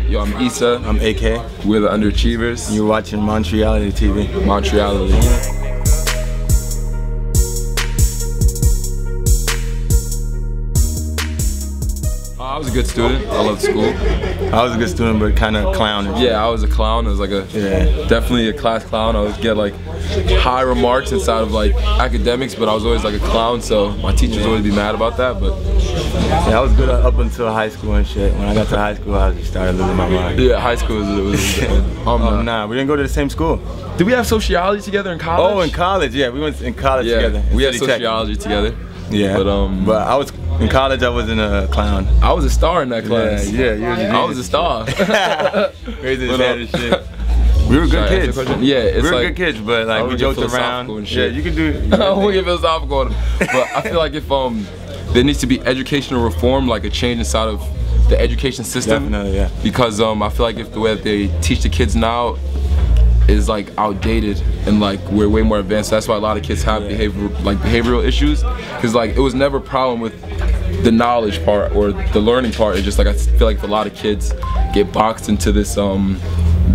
Yo, I'm Issa. I'm AK. We're the Underachievers. You're watching Montreality TV. Montreality. I was a good student. I loved school. I was a good student, but kind of clownish. Yeah, I was a clown. I was like definitely a class clown. I would get like high remarks inside of like academics, but I was always like a clown, so my teachers always be mad about that. But yeah, I was good up until high school and shit. When I got to high school, I just started losing my mind. Yeah, high school was nah, we didn't go to the same school. Did we have sociology together in college? Oh, in college, yeah, we went in college together. We had sociology together. Yeah, but I was in college. I wasn't a clown. I was a star in that class. Yeah, I was a star. Crazy and shit. We were good kids. Yeah, it's we were like, good kids, but like we joked around. And shit. Yeah, you could do. I won't get philosophical on them. But I feel like if there needs to be educational reform, like a change inside of the education system. Definitely, yeah. Because I feel like if the way that they teach the kids now is like outdated and like we're way more advanced. That's why a lot of kids have behavioral issues, because like it was never a problem with the knowledge part or the learning part. It's just like I feel like a lot of kids get boxed into this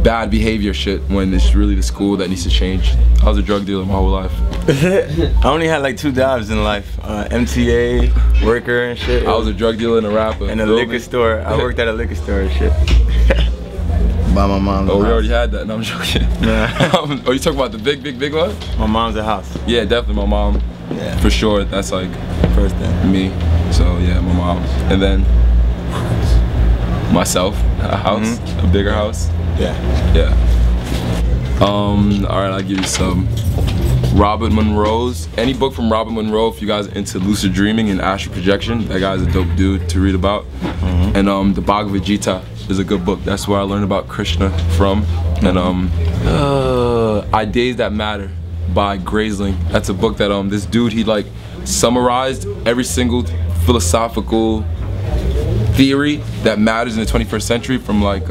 bad behavior shit when it's really the school that needs to change. I was a drug dealer my whole life. I only had like 2 jobs in life, MTA, worker and shit. I was a drug dealer and a rapper. In a liquor store. I worked at a liquor store and shit. By my mom's house. We already had that. No, I'm joking. Yeah. Oh, you talking about the big one? My mom's house. Yeah, definitely my mom. Yeah. For sure. That's like first thing. Me. So yeah, my mom. And then myself, a house, a bigger house. Yeah. Alright, I'll give you some Robert Monroe's. Any book from Robert Monroe if you guys are into lucid dreaming and astral projection. That guy's a dope dude to read about. And the Bhagavad Gita is a good book. That's where I learned about Krishna from. And Ideas That Matter by Graysling. That's a book that this dude, he like summarized every single philosophical theory that matters in the 21st century, from like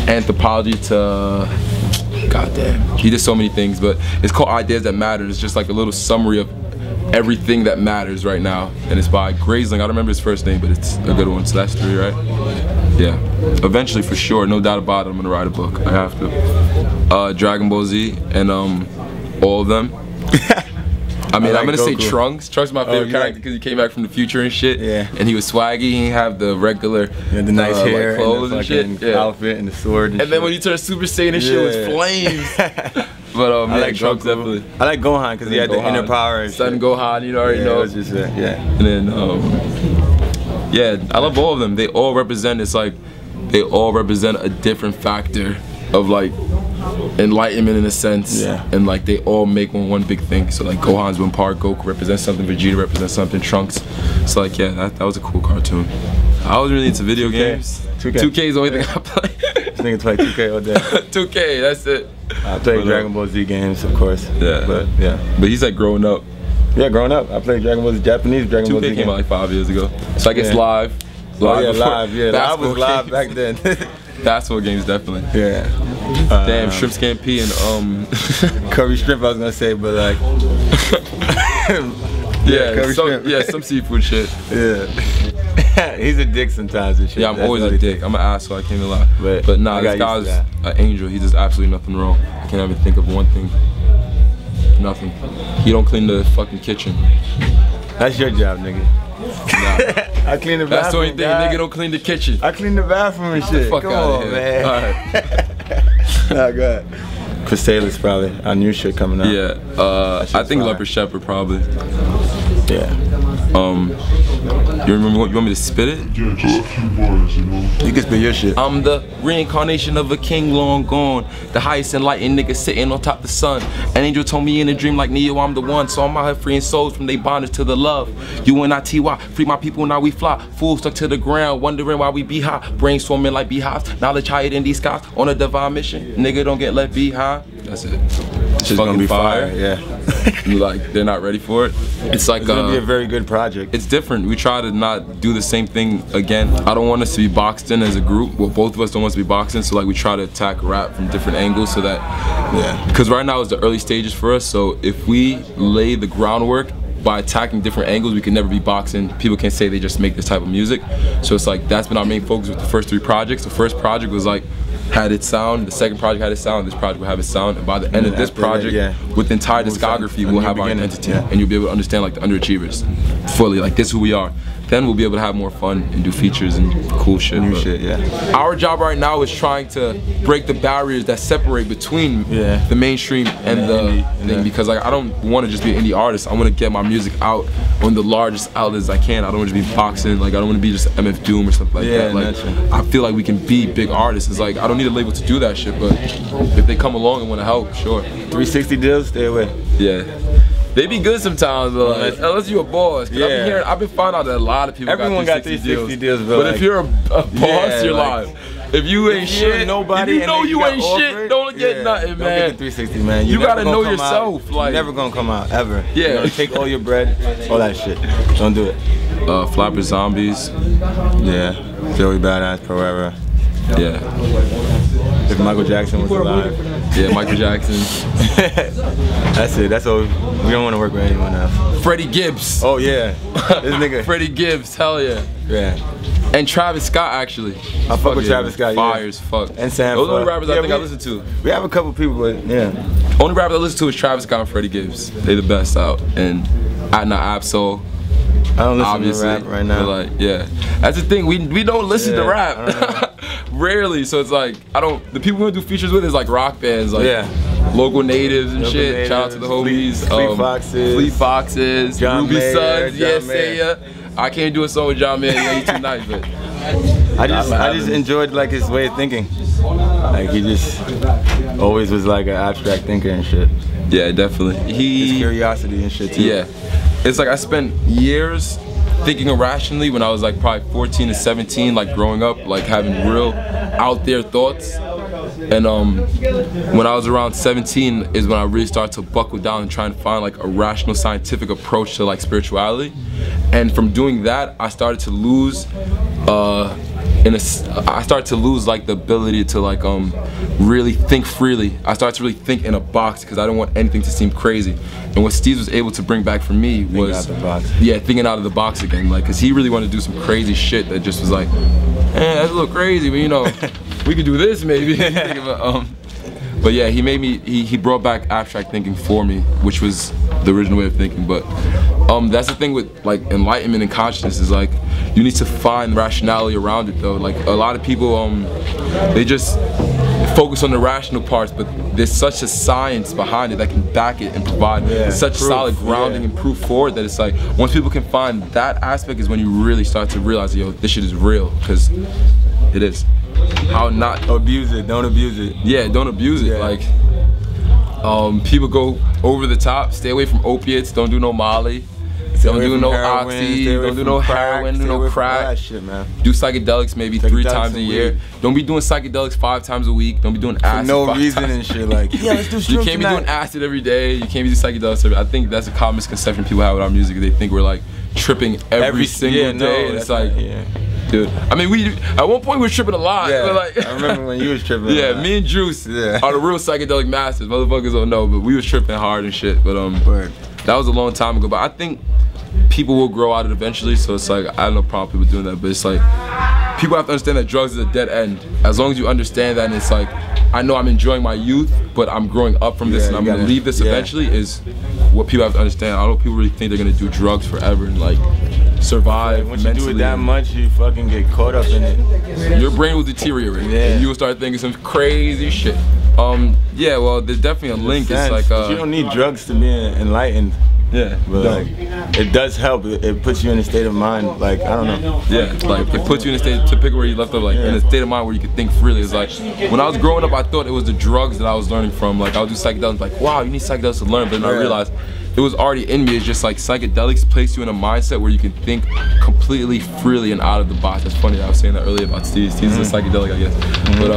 anthropology to goddamn. He did so many things, but it's called Ideas That Matter. It's just like a little summary of everything that matters right now, and it's by Graysling. I don't remember his first name, but it's a good one. So that's 3, right? Yeah. Eventually, for sure, no doubt about it, I'm gonna write a book. I have to. Dragon Ball Z and all of them. I mean, I'm gonna say Trunks. Trunks is my favorite character because he came back from the future and shit. Yeah. And he was swaggy. He didn't have the regular, the nice hair, like clothes and shit. Outfit and the sword. And then when he turned Super Saiyan, his shit was flames. But I like Trunks definitely. I like Gohan because he had the inner power. And Son Gohan, you already know. It was just, And then I love all of them. They all represent. It's like they all represent a different factor of like enlightenment in a sense, and like they all make one big thing. So like Gohan's one part, Goku represents something, Vegeta represents something, Trunks. So like that was a cool cartoon. I was really into video games. 2K is the only thing I play. This nigga play 2K all day. 2K, that's it. I play Dragon Ball Z games, of course. But he's like growing up. Yeah, growing up. I played Dragon Ball Z, Japanese Dragon Ball Z. 2K came out like 5 years ago. So I guess live. Live. I was live back then. Basketball games definitely. Yeah. Damn, shrimp scampi and curry shrimp I was gonna say, but like some seafood shit. Yeah. He's a dick sometimes and shit. Yeah, I'm always a dick. I'm an asshole, I can't even lie. But nah, this guy's an angel. He does absolutely nothing wrong. I can't even think of one thing. Nothing. He don't clean the fucking kitchen. That's your job, nigga. Nah. I clean the bathroom. That's the only thing, nigga don't clean the kitchen. I clean the bathroom and shit. Fuck Come out on, of here. man. Alright. Nah, go ahead. Cellar probably. Our new shit coming out. Yeah. I think Leopard Shepherd probably. Yeah. You want me to spit it? You can spit your shit. I'm the reincarnation of a king long gone, the highest enlightened nigga sitting on top of the sun. An angel told me in a dream like Neo, I'm the one. So I'm out here freeing souls from they bondage to the love. UNITY, free my people, now we fly. Fools stuck to the ground, wondering why we be high. Brainstorming like beehives, knowledge higher than these skies. On a divine mission, nigga don't get left behind. That's it. It's gonna be fire. Yeah. Like they're not ready for it. It's like it's gonna be a very good project. It's different. We try to not do the same thing again. I don't want us to be boxed in as a group. Well, both of us don't want us to be boxed in. So like we try to attack rap from different angles so that because right now it's the early stages for us. So if we lay the groundwork by attacking different angles, we can never be boxing. People can say they just make this type of music. So it's like that's been our main focus with the first 3 projects. The first project was like had its sound, the second project had its sound, this project will have its sound, and by the end of this project, with the entire discography, we'll have our identity, and you'll be able to understand like the Underachievers fully, like this is who we are. Then we'll be able to have more fun and do features and cool shit. New shit, yeah. Our job right now is trying to break the barriers that separate between the mainstream and the thing, because like I don't want to just be an indie artist. I want to get my music out on the largest outlets I can. I don't want to be boxing. Like I don't want to be just MF Doom or something like that. Like I feel like we can be big artists. It's like I don't need a label to do that shit, but if they come along and want to help, sure. 360 deals, stay away. Yeah. They be good sometimes, though. Like, unless you're a boss. I've been finding out that a lot of people got 360 deals. But like, if you're a boss, you're lying. If you ain't shit, nobody, if you know you ain't shit, don't get nothing, man. Don't get the 360, man. You gotta know yourself. Like, you're never gonna come out, ever. Yeah. You're gonna take all your bread, all that shit. Don't do it. Flapper Zombies. Yeah. Joey Badass, Forever. Yeah. If Michael Jackson was alive. Yeah, Michael Jackson. That's it. That's all. We don't want to work with anyone else. Freddie Gibbs. Oh yeah, this nigga. Freddie Gibbs. Hell yeah. Yeah. And Travis Scott actually. I fuck with Travis Scott. Fires, fuck. And Sam. Those are the only rappers I think I listen to. We have a couple people, but yeah. Only rappers I listen to is Travis Scott and Freddie Gibbs. They the best out. And Adna Absol. I don't listen obviously, to rap right now. But like, yeah, that's the thing. We don't listen to rap. Rarely. So it's like the people we do features with is like rock bands, like local natives and shit. Natives, shout out to the homies. Fleet Foxes, John Ruby Mayer, Sons. Say ya. I can't do a song with John Mayer. Yeah, he's too nice, but I just enjoyed like his way of thinking. Like he just always was like an abstract thinker and shit. Yeah, definitely. His curiosity and shit too. Yeah. It's like I spent years thinking irrationally when I was like probably 14 to 17, like growing up, like having real out there thoughts. And when I was around 17 is when I really started to buckle down and try and find like a rational scientific approach to like spirituality. And from doing that, I started to lose like the ability to like really think freely. I started to really think in a box because I didn't want anything to seem crazy. And what STEEZ was able to bring back for me was thinking out of the box again. Like, cause he really wanted to do some crazy shit that just was like, that's a little crazy, but you know, we could do this maybe. But yeah, he made me. He brought back abstract thinking for me, which was the original way of thinking. But that's the thing with like enlightenment and consciousness is like you need to find rationality around it though. Like a lot of people, they just focus on the rational parts, but there's such a science behind it that can back it and provide such solid grounding and proof for it that it's like once people can find that aspect is when you really start to realize, yo, this shit is real, because it is. How not abuse it? Don't abuse it. Yeah, don't abuse it. Like, people go over the top. Stay away from opiates. Don't do no Molly. Don't do no oxy. Don't do no heroin. Do no crack. Shit, man. Do psychedelics maybe 3 times a year. Don't be doing psychedelics 5 times a week. Don't be doing acid. For no reason and shit. Like, yeah, let's do you can't be doing acid every day. You can't be doing psychedelics every day. I think that's a common misconception people have with our music. They think we're like tripping every single day. And it's like, dude, I mean, at one point we were tripping a lot. Yeah, like, I remember when you was tripping. Yeah, me and Juice are the real psychedelic masters. Motherfuckers don't know, but we was tripping hard and shit. But that was a long time ago. But I think people will grow out of it eventually. So it's like I have no problem with people doing that. But it's like people have to understand that drugs is a dead end. As long as you understand that, and it's like I know I'm enjoying my youth, but I'm growing up from this, and I'm gonna leave this eventually. Is what people have to understand. I don't know if people really think they're gonna do drugs forever and like survive once mentally. You do it that much, you fucking get caught up in it. Your brain will deteriorate, and you will start thinking some crazy shit. Yeah, well, there's definitely a link. It's like you don't need drugs to be enlightened. Yeah, but like, it does help. It puts you in a state of mind, like, I don't know. Yeah, like it puts you in a state, to pick where you left off, like in a state of mind where you can think freely. It's like, when I was growing up, I thought it was the drugs that I was learning from. Like I would do psychedelics, like, wow, you need psychedelics to learn, but then I realized it was already in me. It's just like psychedelics place you in a mindset where you can think completely freely and out of the box. That's funny, I was saying that earlier about STEEZ. STEEZ is a psychedelic, I guess. But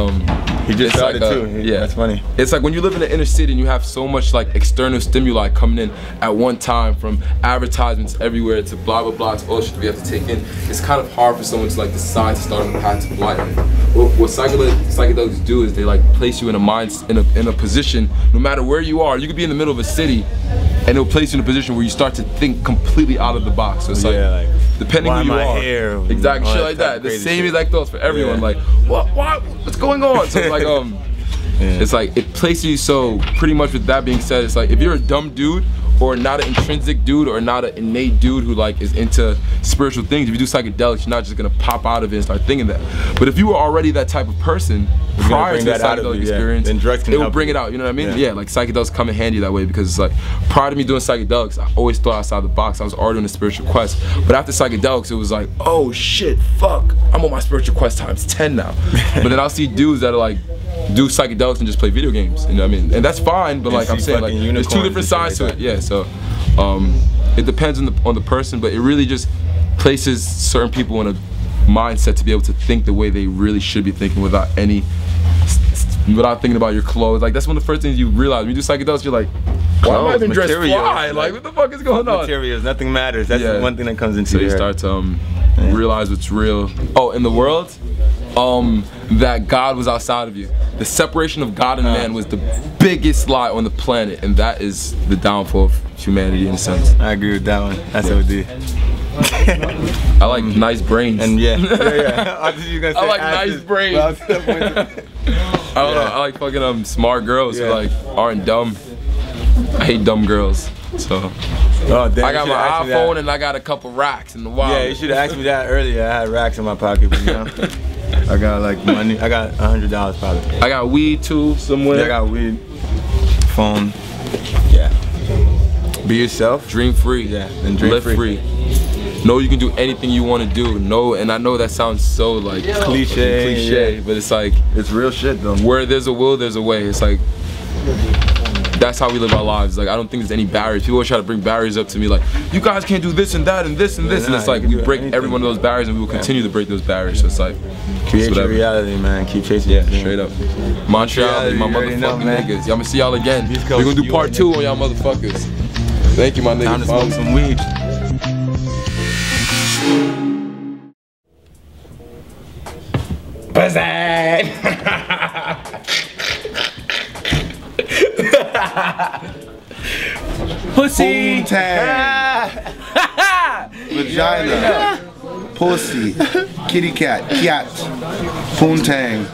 he just started like, too. Yeah, that's funny. It's like when you live in the inner city and you have so much like external stimuli coming in at one time, from advertisements everywhere to blah blah blah to all shit we have to take in. It's kind of hard for someone to like decide to start on the path to enlightenment. What psychedelics do is they like place you in a mind, in a position, no matter where you are. You could be in the middle of a city and it'll place you in a position where you start to think completely out of the box. So it's like depending who you are, exactly, shit like that. The same exact thoughts for everyone. Like, what's going on? So it's like, it's like it places you. So pretty much with that being said, it's like if you're a dumb dude or not an intrinsic dude or not an innate dude who like is into spiritual things, if you do psychedelics, you're not just gonna pop out of it and start thinking that. But if you were already that type of person prior to the psychedelic experience, then drugs can it will bring it out, you know what I mean? Yeah, like psychedelics come in handy that way, because it's like, prior to me doing psychedelics, I always thought outside the box. I was already on a spiritual quest. But after psychedelics, it was like, oh shit, fuck, I'm on my spiritual quest times 10 now. But then I'll see dudes that are like, do psychedelics and just play video games, you know what I mean? And that's fine, but like I'm saying, like there's two different sides to it. Yeah, so it depends on the person, but it really just places certain people in a mindset to be able to think the way they really should be thinking without thinking about your clothes. Like that's one of the first things you realize when you do psychedelics. You're like, why am I even dressed fly? Like what the fuck is going on? Materials, nothing matters. That's the one thing that comes into your head. So you start to realize what's real. Oh, in the world, that God was outside of you. The separation of God and man was the biggest lie on the planet, and that is the downfall of humanity in a sense. I agree with that one. That's OD. I like nice brains. And I like nice brains. I don't know, I like fucking smart girls who like aren't dumb. I hate dumb girls. So I got my iPhone and I got a couple racks in the wallet. Yeah, you should have asked me that earlier. I had racks in my pocket, but you know, I got like money. I got $100 probably. I got weed too somewhere. Yeah, I got weed, phone. Yeah. Be yourself. Dream free. Yeah. And dream live free. Know you can do anything you want to do. No, and I know that sounds so like cliche, but it's like it's real shit though. Where there's a will, there's a way. It's like that's how we live our lives. Like I don't think there's any barriers. People always try to bring barriers up to me, like you guys can't do this and that and this and this, and it's like we break every one of those barriers, and we will continue to break those barriers. So it's like create your reality, man. Keep chasing. Yeah, straight up. Montreal, my motherfucking niggas. Y'all gonna see y'all again. We're gonna do part 2 on y'all motherfuckers. Thank you, my niggas. Time to smoke some weed. Pussy tang. Vagina. Pussy. Kitty cat. Cat. Poontang.